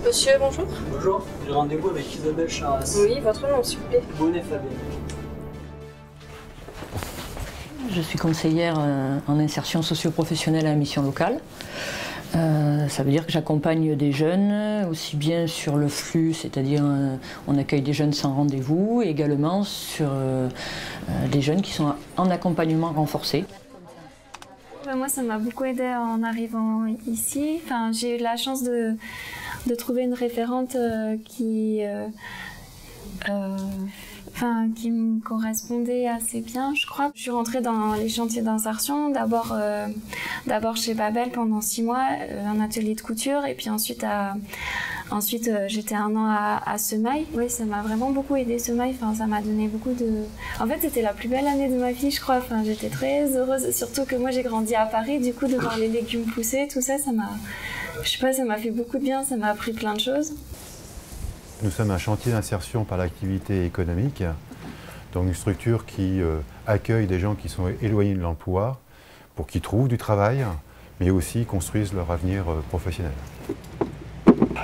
Monsieur, bonjour. Bonjour, j'ai rendez-vous avec Isabelle Charras. Oui, votre nom, s'il vous plaît. Bonnet Fabien. Je suis conseillère en insertion socio-professionnelle à la mission locale. Ça veut dire que j'accompagne des jeunes, aussi bien sur le flux, c'est-à-dire on accueille des jeunes sans rendez-vous, et également sur des jeunes qui sont en accompagnement renforcé. Moi, ça m'a beaucoup aidé en arrivant ici. Enfin, j'ai eu la chance de trouver une référente qui me correspondait assez bien, je crois. Je suis rentrée dans les chantiers d'insertion, d'abord chez Babel pendant 6 mois, un atelier de couture, et puis ensuite j'étais 1 an à Semail. Oui, ça m'a vraiment beaucoup aidé, Semail. Enfin, ça m'a donné beaucoup de... En fait, c'était la plus belle année de ma vie, je crois. Enfin, j'étais très heureuse, surtout que moi, j'ai grandi à Paris. Du coup, de voir les légumes pousser, tout ça, ça m'a... Je sais pas, ça m'a fait beaucoup de bien, ça m'a appris plein de choses. Nous sommes un chantier d'insertion par l'activité économique, donc une structure qui accueille des gens qui sont éloignés de l'emploi pour qu'ils trouvent du travail, mais aussi construisent leur avenir professionnel.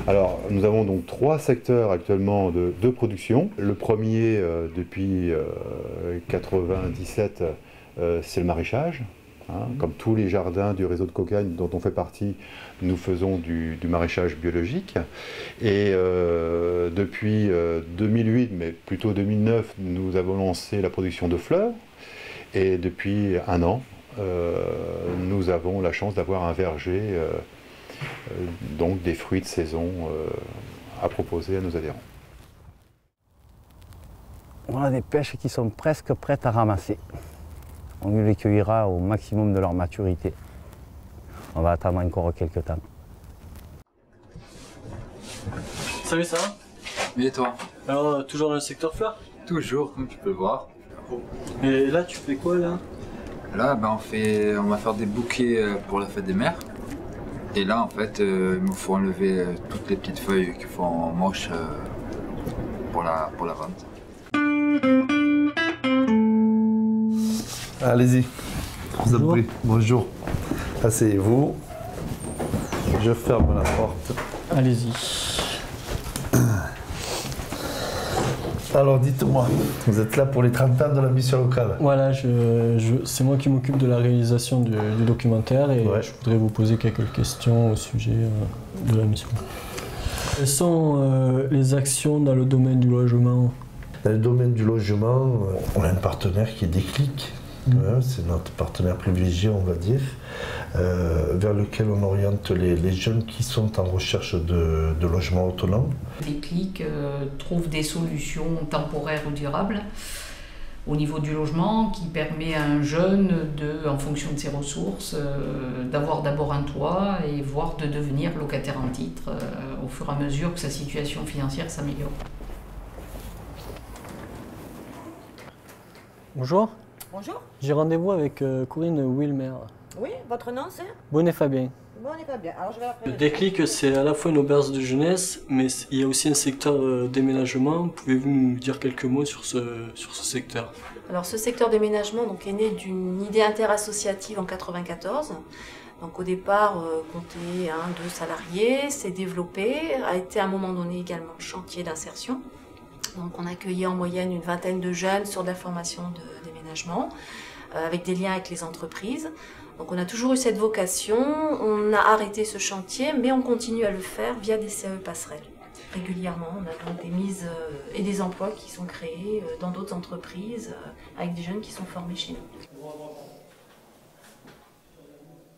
Alors, nous avons donc 3 secteurs actuellement de production. Le premier, depuis 1997, c'est le maraîchage. Comme tous les jardins du réseau de Cocagne dont on fait partie, nous faisons du maraîchage biologique. Et depuis 2008, mais plutôt 2009, nous avons lancé la production de fleurs. Et depuis 1 an, nous avons la chance d'avoir un verger, donc des fruits de saison à proposer à nos adhérents. On a des pêches qui sont presque prêtes à ramasser. On les cueillera au maximum de leur maturité. On va attendre encore quelques temps. Salut, ça va? Oui, et toi? Alors, toujours dans le secteur fleurs? Toujours, comme tu peux le voir. Et là, tu fais quoi, là? Là, on va faire des bouquets pour la fête des mères. Et là, en fait, il me faut enlever toutes les petites feuilles qui font moche pour la vente. Allez-y, vous en prie. Bonjour. Asseyez-vous. Je ferme la porte. Allez-y. Alors dites-moi, vous êtes là pour les 30 ans de la mission locale? Voilà, c'est moi qui m'occupe de la réalisation du documentaire et je voudrais vous poser quelques questions au sujet de la mission. Quelles sont les actions dans le domaine du logement? Dans le domaine du logement, on a un partenaire qui est Déclic. C'est notre partenaire privilégié, on va dire, vers lequel on oriente les jeunes qui sont en recherche de logement autonome. Déclic trouve des solutions temporaires ou durables au niveau du logement qui permet à un jeune, en fonction de ses ressources, d'avoir d'abord un toit et voire de devenir locataire en titre au fur et à mesure que sa situation financière s'améliore. Bonjour. Bonjour. J'ai rendez-vous avec Corinne Wilmer. Oui, votre nom c'est? Bonnet Fabien. Bonnet Fabien. Alors je vais la Le Déclic, c'est à la fois une auberge de jeunesse, mais il y a aussi un secteur déménagement. Pouvez-vous nous dire quelques mots sur ce secteur? Alors ce secteur déménagement est né d'une idée interassociative en 1994. Donc au départ, comptait 1-2 salariés, s'est développé, a été à un moment donné également chantier d'insertion. Donc on accueillait en moyenne une 20aine de jeunes sur de la formation de déménagement, avec des liens avec les entreprises. Donc on a toujours eu cette vocation, on a arrêté ce chantier, mais on continue à le faire via des CAE passerelles. Régulièrement, on a donc des mises et des emplois qui sont créés dans d'autres entreprises, avec des jeunes qui sont formés chez nous.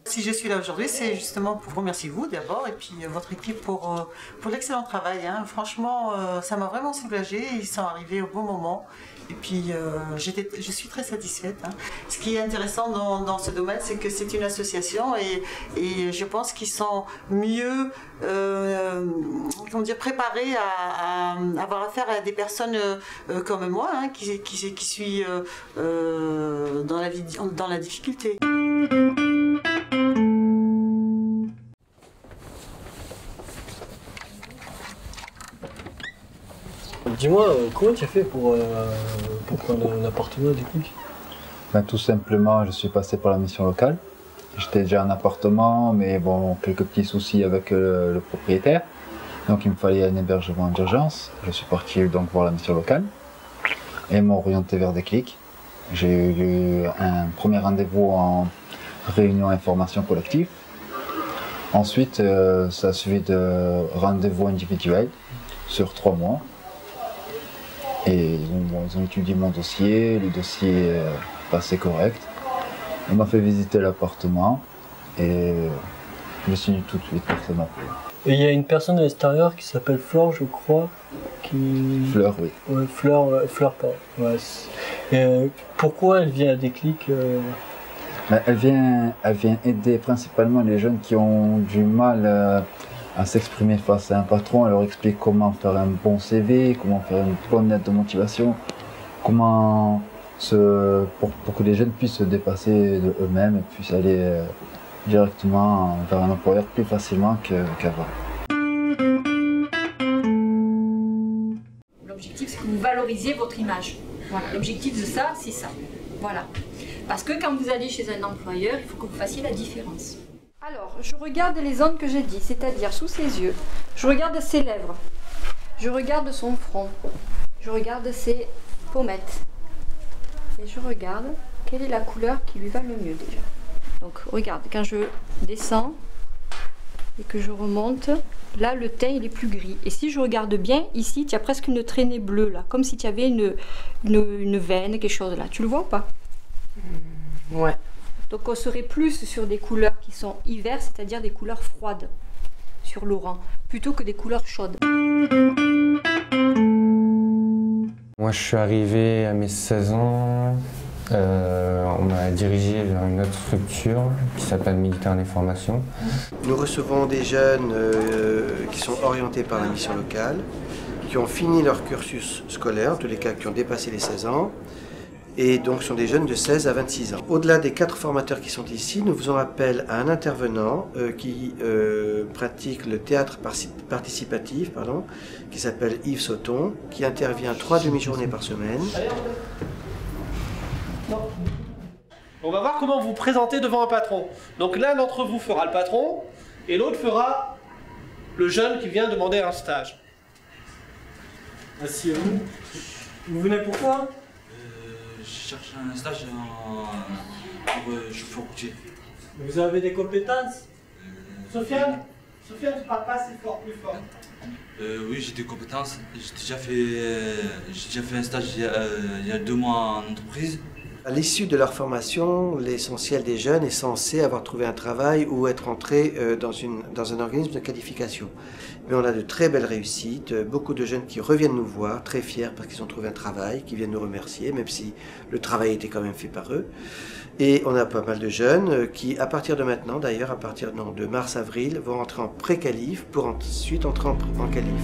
Si je suis là aujourd'hui, c'est justement pour vous remercier vous d'abord et puis votre équipe pour l'excellent travail. Franchement, ça m'a vraiment soulagée. Ils sont arrivés au bon moment et puis je suis très satisfaite. Ce qui est intéressant dans ce domaine, c'est que c'est une association et je pense qu'ils sont mieux préparés à avoir affaire à des personnes comme moi qui suis dans la difficulté. Dis-moi, comment tu as fait pour prendre un appartement à Déclic? Tout simplement, je suis passé par la mission locale. J'étais déjà en appartement, mais bon, quelques petits soucis avec le propriétaire. Donc il me fallait un hébergement d'urgence. Je suis parti donc voir la mission locale et m'ont orienté vers Déclic. J'ai eu un premier rendez-vous en réunion information collective. Ensuite, ça a suivi de rendez-vous individuels sur 3 mois. Et ils ont étudié mon dossier, le dossier est passé correct. On m'a fait visiter l'appartement et je me suis dit tout de suite que ça m'a plu. Et il y a une personne à l'extérieur qui s'appelle Fleur, je crois. Fleur, oui. Ouais, Fleur, pardon. Ouais, pourquoi elle vient à Déclic Elle vient aider principalement les jeunes qui ont du mal à s'exprimer face à un patron. Elle leur explique comment faire un bon CV, comment faire une bonne lettre de motivation, comment pour que les jeunes puissent se dépasser d'eux-mêmes et puissent aller directement vers un employeur plus facilement qu'avant. L'objectif, c'est que vous valorisiez votre image. Voilà. L'objectif de ça, c'est ça. Voilà. Parce que quand vous allez chez un employeur, il faut que vous fassiez la différence. Alors, je regarde les zones que j'ai dit, c'est-à-dire sous ses yeux. Je regarde ses lèvres. Je regarde son front. Je regarde ses pommettes. Et je regarde quelle est la couleur qui lui va le mieux déjà. Donc, regarde, quand je descends et que je remonte, là, le teint, il est plus gris. Et si je regarde bien, ici, tu as presque une traînée bleue, là. Comme si tu avais une veine, quelque chose là. Tu le vois ou pas? Ouais. Donc on serait plus sur des couleurs qui sont hiver, c'est-à-dire des couleurs froides sur Laurent, plutôt que des couleurs chaudes. Moi je suis arrivé à mes 16 ans, on m'a dirigé vers une autre structure qui s'appelle Militaires des Formations. Nous recevons des jeunes qui sont orientés par la mission locale, qui ont fini leur cursus scolaire, en tous les cas qui ont dépassé les 16 ans, et donc ce sont des jeunes de 16 à 26 ans. Au-delà des 4 formateurs qui sont ici, nous faisons appel à un intervenant qui pratique le théâtre participatif, qui s'appelle Yves Sauton, qui intervient 3 demi-journées par semaine. On va voir comment vous vous présentez devant un patron. Donc l'un d'entre vous fera le patron, et l'autre fera le jeune qui vient demander un stage. Asseyez-vous. Vous venez pourquoi? Je cherche un stage pour chauffeur routier. Vous avez des compétences? Sofiane, tu parles pas assez fort, plus fort. Oui, j'ai des compétences. J'ai déjà fait un stage il y a 2 mois en entreprise. À l'issue de leur formation, l'essentiel des jeunes est censé avoir trouvé un travail ou être entré dans un organisme de qualification. Mais on a de très belles réussites, beaucoup de jeunes qui reviennent nous voir, très fiers parce qu'ils ont trouvé un travail, qui viennent nous remercier, même si le travail était quand même fait par eux. Et on a pas mal de jeunes qui, à partir de maintenant, d'ailleurs, à partir de mars-avril, vont entrer en pré-qualif pour ensuite entrer en qualif.